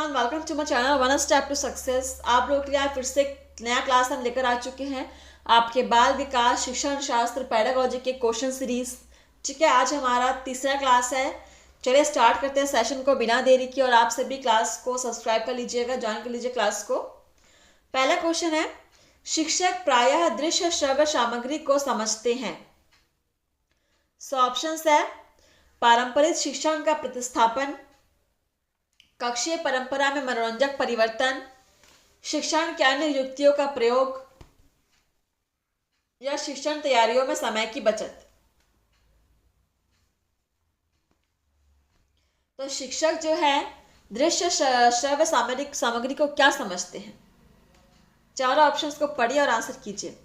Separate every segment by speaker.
Speaker 1: Everyone, welcome to my channel one step to success. आप लोगों के लिए आज फिर से एक नया क्लास हम लेकर आ चुके हैं। आपके बाल विकास शिक्षण शास्त्र पेडागोजी के क्वेश्चन सीरीज। ठीक है, आज हमारा तीसरा क्लास है। चलिए स्टार्ट करते हैं सेशन को बिना देरी की। और आप सभी क्लास को सब्सक्राइब कर लीजिएगा, ज्वाइन कर लीजिए क्लास को। पहला क्वेश्चन है, शिक्षक प्रायः दृश्य श्रव्य सामग्री को समझते हैं। सो ऑप्शंस है, पारंपरिक शिक्षण का प्रतिस्थापन, कक्षीय परंपरा में मनोरंजक परिवर्तन, शिक्षण के अन्य युक्तियों का प्रयोग, या शिक्षण तैयारियों में समय की बचत। तो शिक्षक जो है दृश्य श्रव्य सामग्री को क्या समझते हैं? चारों ऑप्शंस को पढ़िए और आंसर कीजिए।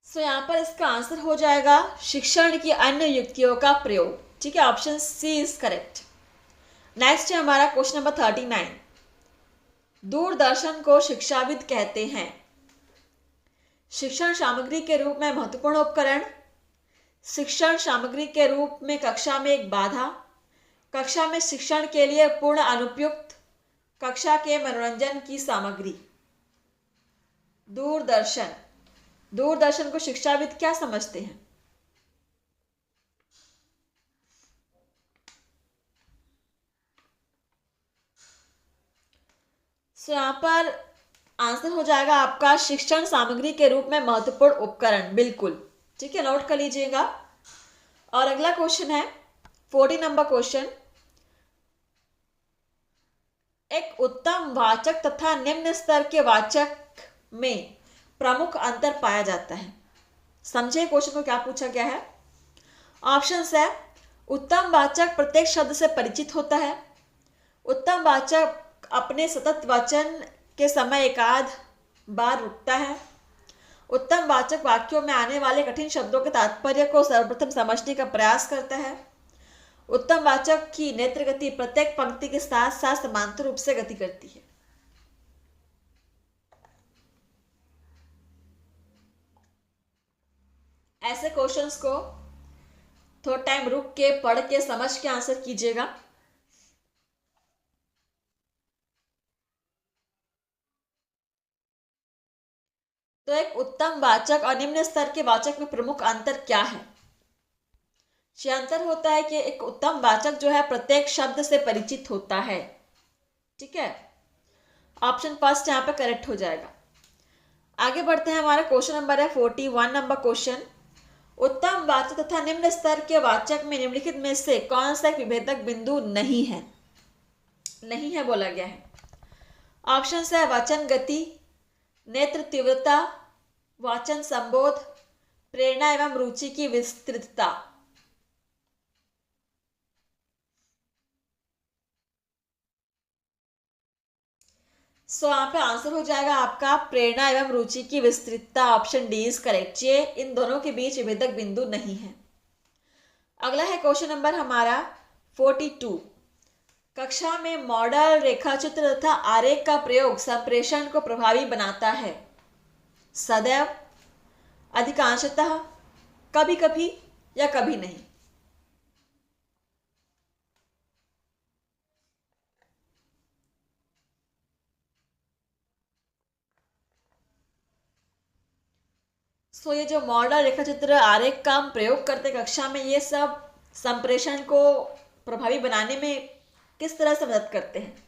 Speaker 1: सो यहाँ पर इसका आंसर हो जाएगा शिक्षण की अन्य युक्तियों का प्रयोग। ठीक है, option C is correct. Next है हमारा क्वेश्चन नंबर 39। दूरदर्शन को शिक्षाविद कहते हैं। शिक्षण सामग्री के रूप में महत्वपूर्ण उपकरण, शिक्षण सामग्री के रूप में कक्षा में एक बाधा, कक्षा में शिक्षण के लिए पूर्ण अनुपयुक्त, कक्षा के मनोरंजन की सामग्री। दूरदर्शन को शिक्षाविद क्या समझते हैं? सो यहाँ पर आंसर हो जाएगा आपका शिक्षण सामग्री के रूप में महत्वपूर्ण उपकरण। बिल्कुल ठीक है, नोट कर लीजिएगा। और अगला क्वेश्चन है 40 नंबर क्वेश्चन। एक उत्तम वाचक तथा निम्न स्तर के वाचक में प्रमुख अंतर पाया जाता है। समझे क्वेश्चन को क्या पूछा गया है? ऑप्शंस है, उत्तम वाचक प्रत्येक शब्द से परिचित होता है, उत्तम वाचक अपने सतत वचन के समय एकाध बार रुकता है, उत्तम वाचक वाक्यों में आने वाले कठिन शब्दों के तात्पर्य को सर्वप्रथम समझने का प्रयास करता है, उत्तम वाचक की नेत्र गति प्रत्येक पंक्ति के साथ साथ समांतर रूप से गति करती है। ऐसे क्वेश्चंस को थोड़ा टाइम रुक के पढ़ के समझ के आंसर कीजिएगा। तो एक उत्तम वाचक और निम्न स्तर के वाचक में प्रमुख अंतर क्या है? ये अंतर होता है कि एक उत्तम वाचक जो है प्रत्येक शब्द से परिचित होता है। ठीक है, ऑप्शन फर्स्ट यहां पे करेक्ट हो जाएगा। आगे बढ़ते हैं, हमारा क्वेश्चन नंबर है 41 नंबर क्वेश्चन। उत्तम वाचक तथा निम्न स्तर के वाचक में निम्नलिखित में से कौन सा एक विभेदक बिंदु नहीं है? नहीं है बोला गया है। ऑप्शन है, वचन गति, नेत्र तीव्रता, वाचन संबोध, प्रेरणा एवं रुचि की विस्तृतता। सो यहाँ पे आंसर हो जाएगा आपका प्रेरणा एवं रुचि की विस्तृतता। Option D is correct. ये इन दोनों के बीच विभेदक बिंदु नहीं है। अगला है क्वेश्चन नंबर हमारा 42। कक्षा में मॉडल, रेखाचित्र तथा आरेख का प्रयोग संप्रेषण को प्रभावी बनाता है। सदैव, अधिकांशतः, कभी कभी या कभी नहीं। सो ये जो मॉडल, रेखाचित्र, आरेख का हम प्रयोग करते कक्षा में, ये सब संप्रेषण को प्रभावी बनाने में किस तरह से मदद करते हैं?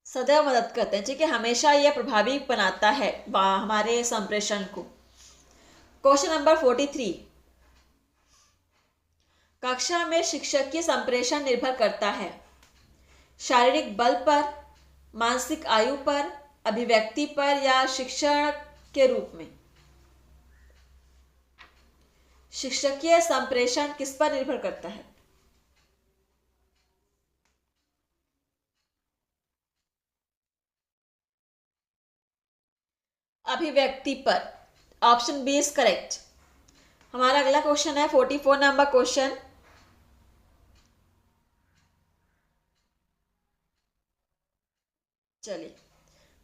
Speaker 1: सदैव मदद करते हैं। ठीक है, हमेशा यह प्रभावी बनाता है हमारे संप्रेषण को। Question number 43। कक्षा में शिक्षकीय संप्रेषण निर्भर करता है शारीरिक बल पर, मानसिक आयु पर, अभिव्यक्ति पर, या शिक्षण के रूप में। शिक्षकीय संप्रेषण किस पर निर्भर करता है? अभिव्यक्ति पर। Option B is correct. हमारा अगला क्वेश्चन है 44 नंबर क्वेश्चन। चलिए,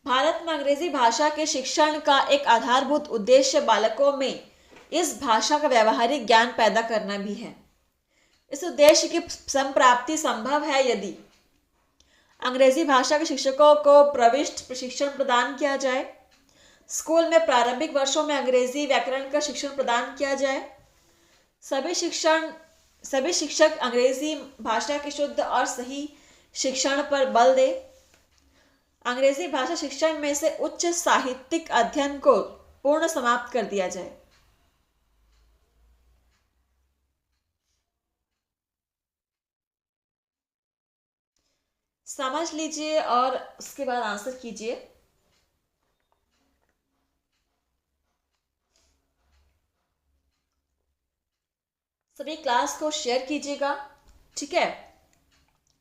Speaker 1: भारत में अंग्रेजी भाषा के शिक्षण का एक आधारभूत उद्देश्य बालकों में इस भाषा का व्यावहारिक ज्ञान पैदा करना भी है। इस उद्देश्य की संप्राप्ति संभव है यदि अंग्रेजी भाषा के शिक्षकों को प्रविष्ट प्रशिक्षण प्रदान किया जाए, स्कूल में प्रारंभिक वर्षों में अंग्रेजी व्याकरण का शिक्षण प्रदान किया जाए, सभी शिक्षक अंग्रेजी भाषा के शुद्ध और सही शिक्षण पर बल दें, अंग्रेजी भाषा शिक्षण में से उच्च साहित्यिक अध्ययन को पूर्ण समाप्त कर दिया जाए। समझ लीजिए और उसके बाद आंसर कीजिए। सभी क्लास को शेयर कीजिएगा, ठीक है।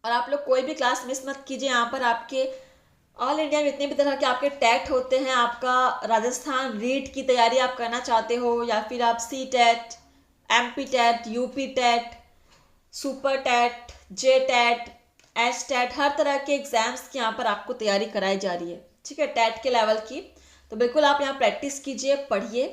Speaker 1: और आप लोग कोई भी क्लास मिस मत कीजिए। यहाँ पर आपके ऑल इंडिया में जितने भी तरह के आपके टेट होते हैं, आपका राजस्थान रीट की तैयारी आप करना चाहते हो या फिर आप C TET, MP TET, UP TET, super TET, J TET, H TET, हर तरह के एग्जाम्स की यहाँ पर आपको तैयारी कराई जा रही है, ठीक है, टेट के लेवल की। तो बिल्कुल आप यहाँ प्रैक्टिस कीजिए, पढ़िए।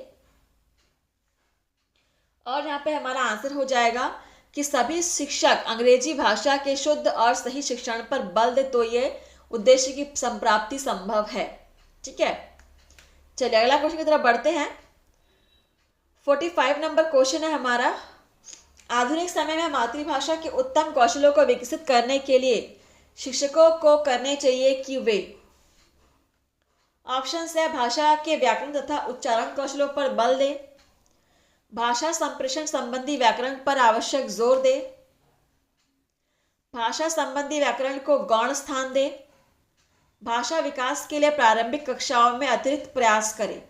Speaker 1: और यहाँ पे हमारा आंसर हो जाएगा कि सभी शिक्षक अंग्रेजी भाषा के शुद्ध और सही शिक्षण पर बल दे तो ये उद्देश्य की संप्राप्ति संभव है, ठीक है। चलिए अगला क्वेश्चन की तरफ बढ़ते हैं। 45 नंबर क्वेश्चन है हमारा। आधुनिक समय में मातृभाषा के उत्तम कौशलों को विकसित करने के लिए शिक्षकों को करने चाहिए कि वे ऑप्शन है भाषा के व्याकरण तथा उच्चारण कौशलों पर बल दें, भाषा संप्रेषण संबंधी व्याकरण पर आवश्यक जोर दे, भाषा संबंधी व्याकरण को गौण स्थान दे, भाषा विकास के लिए प्रारंभिक कक्षाओं में अतिरिक्त प्रयास करें।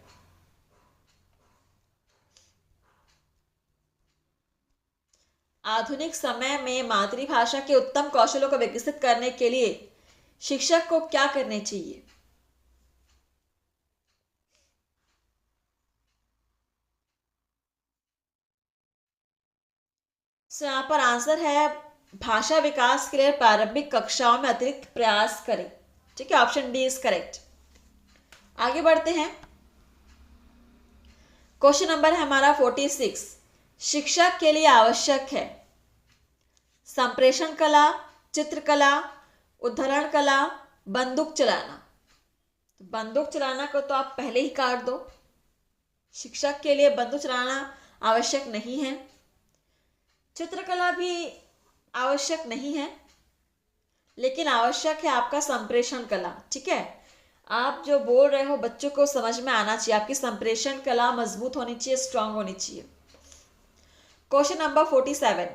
Speaker 1: आधुनिक समय में मातृभाषा के उत्तम कौशलों को विकसित करने के लिए शिक्षक को क्या करने चाहिए? यहाँ पर आंसर है भाषा विकास के लिए प्रारंभिक कक्षाओं में अतिरिक्त प्रयास करें, ठीक है। Option D is correct. आगे बढ़ते हैं। क्वेश्चन नंबर है हमारा 46। शिक्षक के लिए आवश्यक है संप्रेषण कला, चित्रकला, उद्धरण कला, बंदूक चलाना। बंदूक चलाना को तो आप पहले ही काट दो। शिक्षक के लिए बंदूक चलाना आवश्यक नहीं है, चित्रकला भी आवश्यक नहीं है, लेकिन आवश्यक है आपका संप्रेषण कला, ठीक है। आप जो बोल रहे हो बच्चों को समझ में आना चाहिए, आपकी संप्रेषण कला मजबूत होनी चाहिए, स्ट्रांग होनी चाहिए। Question number 47।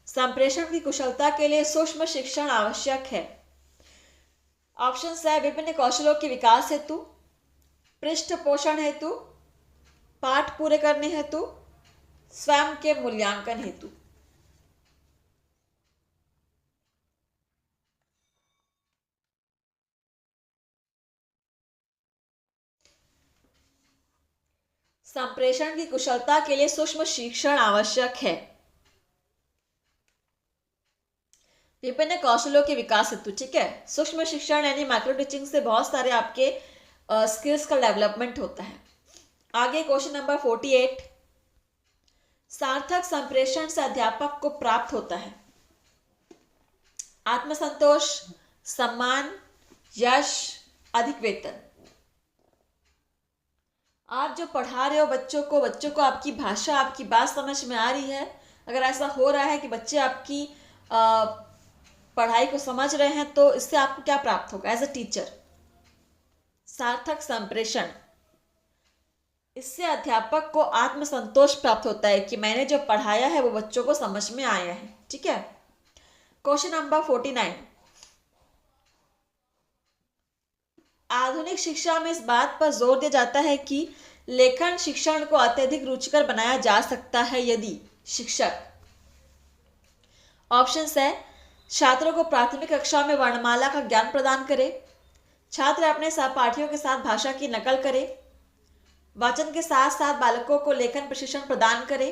Speaker 1: संप्रेषण की कुशलता के लिए सूक्ष्म शिक्षण आवश्यक है। ऑप्शन है विभिन्न कौशलों के विकास हेतु, पृष्ठ पोषण हेतु, पाठ पूरे करने हेतु, स्वयं के मूल्यांकन हेतु। संप्रेषण की कुशलता के लिए सूक्ष्म शिक्षण आवश्यक है, विभिन्न कौशलों के विकास हेतु, ठीक है। सूक्ष्म शिक्षण यानी माइक्रो टीचिंग से बहुत सारे आपके स्किल्स का डेवलपमेंट होता है। आगे क्वेश्चन नंबर 48। सार्थक संप्रेषण से अध्यापक को प्राप्त होता है आत्मसंतोष, सम्मान, यश, अधिक वेतन। आप जो पढ़ा रहे हो बच्चों को आपकी भाषा, आपकी बात समझ में आ रही है, अगर ऐसा हो रहा है कि बच्चे आपकी पढ़ाई को समझ रहे हैं, तो इससे आपको क्या प्राप्त होगा एज अ टीचर? सार्थक संप्रेषण, इससे अध्यापक को आत्मसंतोष प्राप्त होता है कि मैंने जो पढ़ाया है वो बच्चों को समझ में आया है, ठीक है। Question number 49। आधुनिक शिक्षा में इस बात पर जोर दिया जाता है कि लेखन शिक्षण को अत्यधिक रुचिकर बनाया जा सकता है यदि शिक्षक, ऑप्शन है छात्रों को प्राथमिक कक्षा में वर्णमाला का ज्ञान प्रदान करे, छात्र अपने सहपाठियों के साथ भाषा की नकल करे, वाचन के साथ साथ बालकों को लेखन प्रशिक्षण प्रदान करे,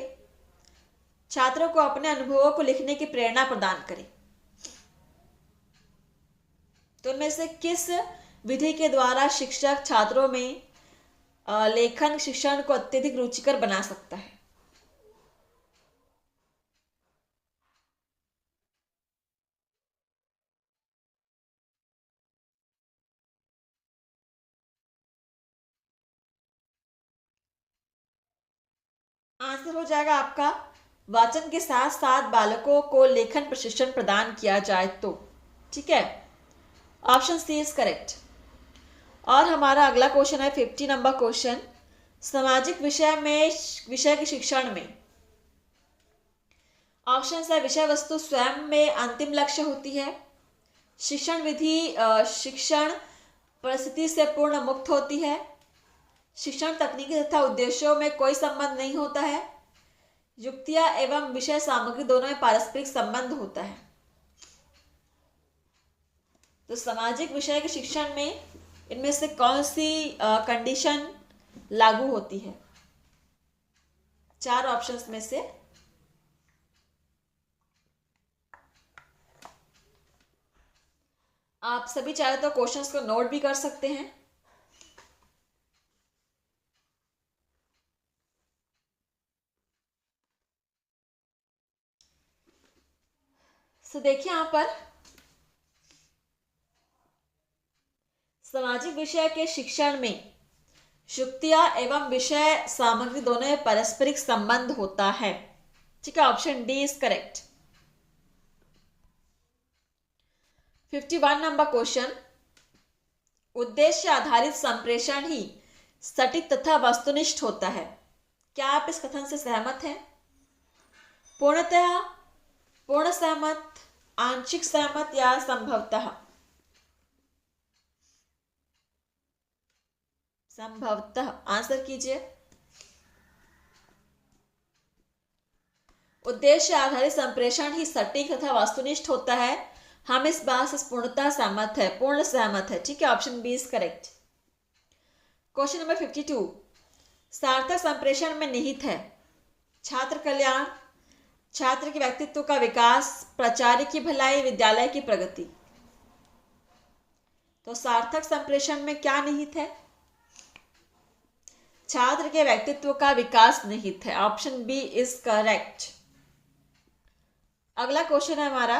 Speaker 1: छात्रों को अपने अनुभवों को लिखने की प्रेरणा प्रदान करे। तो इनमें से किस विधि के द्वारा शिक्षक छात्रों में लेखन शिक्षण को अत्यधिक रुचिकर बना सकता है। आंसर हो जाएगा आपका, वाचन के साथ साथ बालकों को लेखन प्रशिक्षण प्रदान किया जाए तो। ठीक है, ऑप्शन सी इज करेक्ट। और हमारा अगला क्वेश्चन है 50 नंबर क्वेश्चन, सामाजिक विषय के शिक्षण में। ऑप्शन है, विषय वस्तु स्वयं में अंतिम लक्ष्य होती है, शिक्षण विधि शिक्षण परिस्थिति से पूर्ण मुक्त होती है, शिक्षण तकनीकी तथा उद्देश्यों में कोई संबंध नहीं होता है, युक्तियां एवं विषय सामग्री दोनों में पारस्परिक संबंध होता है। तो सामाजिक विषय के शिक्षण में इनमें से कौन सी कंडीशन लागू होती है? चार ऑप्शंस में से आप सभी चाहे तो क्वेश्चंस को नोट भी कर सकते हैं। तो देखिए यहां पर सामाजिक विषय के शिक्षण में युक्तियां एवं विषय सामग्री दोनों में पारस्परिक संबंध होता है। ठीक है, option D is correct. 51 number question, उद्देश्य आधारित संप्रेषण ही सटीक तथा वस्तुनिष्ठ होता है। क्या आप इस कथन से सहमत हैं? पूर्णतः, पूर्ण सहमत, आंशिक सहमत या संभवतः? संभवतः आंसर कीजिए। उद्देश्य आधारित संप्रेषण ही सटीक तथा वस्तुनिष्ठ होता है, हम इस बात से पूर्णतः सहमत है, पूर्ण सहमत है। ठीक है, option B is correct. Question number 52, सार्थक संप्रेषण में निहित है छात्र कल्याण, छात्र के व्यक्तित्व का विकास, प्राचार्य की भलाई, विद्यालय की प्रगति। तो सार्थक संप्रेषण में क्या निहित है? छात्र के व्यक्तित्व का विकास निहित है, ऑप्शन बी इज करेक्ट। अगला क्वेश्चन है हमारा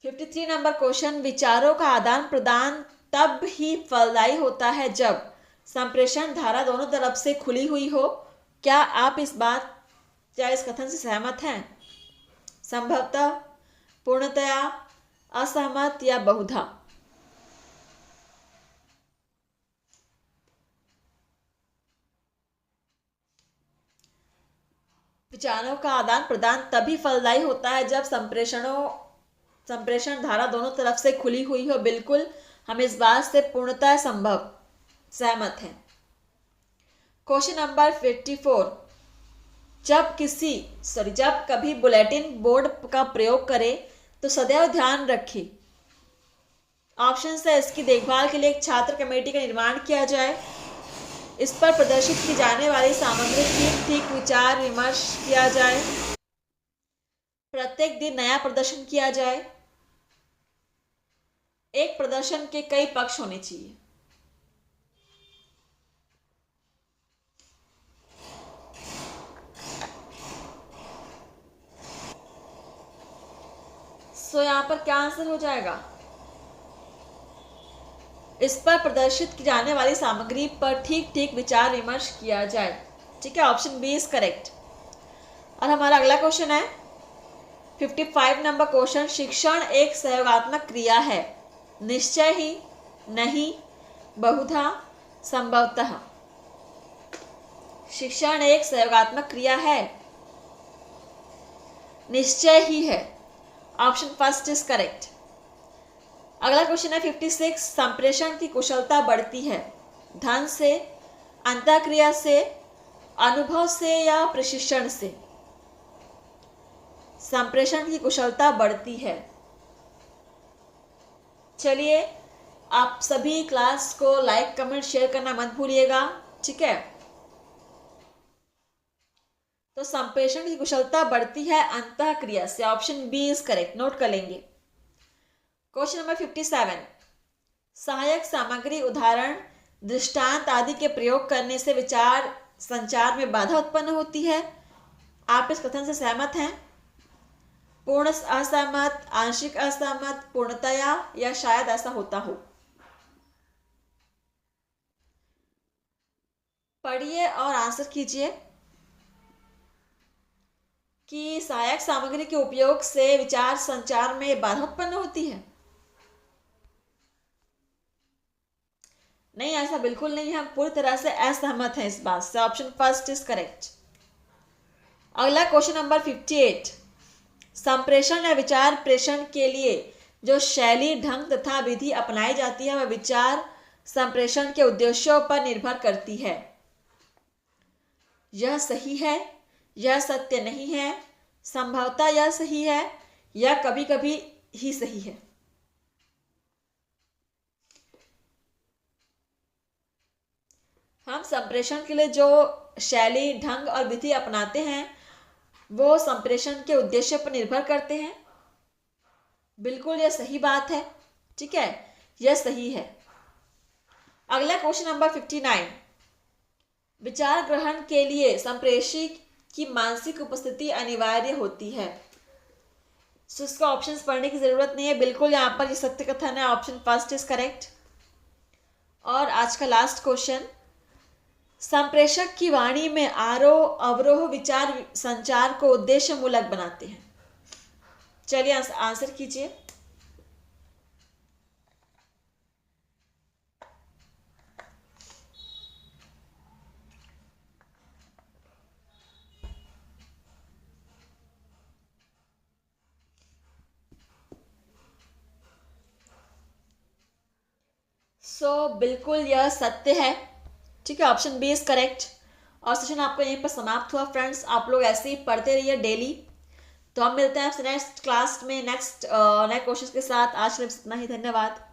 Speaker 1: 53 नंबर क्वेश्चन, विचारों का आदान प्रदान तब ही फलदायी होता है जब संप्रेषण धारा दोनों तरफ से खुली हुई हो। क्या आप इस कथन से सहमत हैं? संभवतः, पूर्णतया, असहमत या बहुधा? विचारों का आदान प्रदान तभी फलदायी होता है जब संप्रेषण धारा दोनों तरफ से खुली हुई हो। बिल्कुल, हम इस बात से पूर्णतः सहमत हैं। क्वेश्चन नंबर 54, जब कभी बुलेटिन बोर्ड का प्रयोग करें तो सदैव ध्यान रखें। ऑप्शन है, इसकी देखभाल के लिए एक छात्र कमेटी का निर्माण किया जाए, इस पर प्रदर्शित की जाने वाली सामग्री ठीक विचार विमर्श किया जाए, प्रत्येक दिन नया प्रदर्शन किया जाए, एक प्रदर्शन के कई पक्ष होने चाहिए। सो यहां पर क्या आंसर हो जाएगा? इस पर प्रदर्शित की जाने वाली सामग्री पर ठीक विचार विमर्श किया जाए। ठीक है, ऑप्शन बी इज करेक्ट। और हमारा अगला क्वेश्चन है 55 नंबर क्वेश्चन, शिक्षण एक सहयोगात्मक क्रिया है, निश्चय ही, नहीं, बहुधा, संभवतः? शिक्षण एक सहयोगात्मक क्रिया है, निश्चय ही है, ऑप्शन फर्स्ट इज करेक्ट। अगला क्वेश्चन है 56, संप्रेषण की कुशलता बढ़ती है धन से, अंतःक्रिया से, अनुभव से या प्रशिक्षण से? संप्रेषण की कुशलता बढ़ती है। चलिए, आप सभी क्लास को लाइक कमेंट शेयर करना मत भूलिएगा। ठीक है, तो संप्रेषण की कुशलता बढ़ती है अंतःक्रिया से, option B is correct, note कर लेंगे। क्वेश्चन नंबर 57, सहायक सामग्री, उदाहरण, दृष्टांत आदि के प्रयोग करने से विचार संचार में बाधा उत्पन्न होती है। आप इस कथन से सहमत हैं? पूर्ण असहमत, आंशिक असहमत, पूर्णतया, या शायद ऐसा होता हो। पढ़िए और आंसर कीजिए कि सहायक सामग्री के उपयोग से विचार संचार में बाधा उत्पन्न होती है। नहीं, ऐसा बिल्कुल नहीं है, हम पूरी तरह से असहमत हैं इस बात से। Option first is correct. अगला क्वेश्चन नंबर 58, संप्रेषण या विचार प्रेषण के लिए जो शैली, ढंग तथा विधि अपनाई जाती है वह विचार संप्रेषण के उद्देश्यों पर निर्भर करती है। यह सही है, यह सत्य नहीं है, संभवतः यह सही है, या कभी कभी ही सही है। हम संप्रेषण के लिए जो शैली, ढंग और विधि अपनाते हैं वो संप्रेषण के उद्देश्य पर निर्भर करते हैं। बिल्कुल यह सही बात है। ठीक है, यह सही है। अगला क्वेश्चन नंबर 59, विचार ग्रहण के लिए संप्रेषी की मानसिक उपस्थिति अनिवार्य होती है। सो इसका ऑप्शंस पढ़ने की जरूरत नहीं है, बिल्कुल यहाँ पर ये सत्य कथन है। Option first is correct. और आज का लास्ट क्वेश्चन, संप्रेषक की वाणी में आरोह अवरोह विचार संचार को उद्देश्य मूलक बनाते हैं। चलिए आंसर कीजिए। बिल्कुल यह सत्य है। ठीक है, ऑप्शन बी इज करेक्ट। और सेशन आपका यहीं पर समाप्त हुआ फ्रेंड्स। आप लोग ऐसे ही पढ़ते रहिए डेली। तो हम मिलते हैं आपसे नेक्स्ट क्लास में नेक्स्ट नए क्वेश्चन के साथ। आज के लिए इतना ही, धन्यवाद।